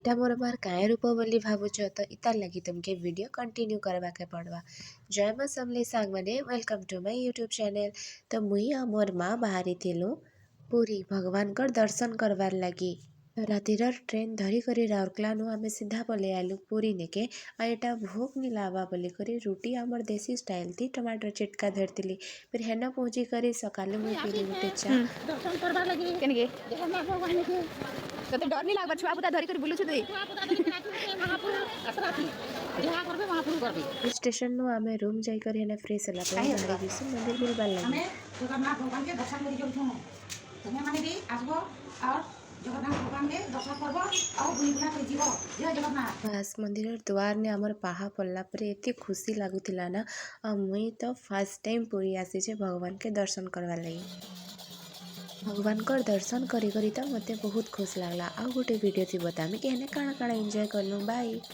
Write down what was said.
ଏଟା ମୋର ବାହାର କାଏଁ ରୂପ ବୋଲି ଭାବୁଛ ତ ଇତାର ଲାଗି ତୁମକେ वीडियो कंटिन्यू करवाके पड़वा। जय माँ समले सांग मैंने welcome to my YouTube channel. तो मुई आ मोर माँ बाहरी थिलु पूरी भगवान कर दर्शन करवार लगी। रातिर ट्रेन धरी करी राउरकेलानु आमे सीधा पले आलु पुरी नेके। आ एटा भूख नी लावा बोली करी रुटी आमर देसी स्टाइल थी टमाटर चिटका धरतिली। फिर हेना पहुंची करी सकाले मुई पीली गुटे चा। दर्शन करबा लगी केनगे जगन्नाथ भगवान के तते डर नहीं लागबा छुआ पुता धरी कर बुलु छु दे महापुर असराती जहा करबे महापुर करबे। स्टेशन नु आमे रूम जाई कर हेना फ्रेश होला पे बाहरी दिसु मंदिर बुलबार लगी। हमें जगन्नाथ भगवान के दर्शन करी जों तुमे माने भी आसबो और जगन्नाथ भगवान के दर्शन करबो और बुली बुला के जीवो जय जगन्नाथ। बस मंदिर द्वार ने आमर पाहा पड़ला पर एते खुशी लागुथिला ना। मुई तो फर्स्ट टाइम पूरी आसी जे भगवान के दर्शन करवा लगी। भगवान को दर्शन करी करी तो मते बहुत खुश लागला। आ गोटे वीडियो थी बतामी कि हेने काଣା काଣା एंजॉय करलु। बाय।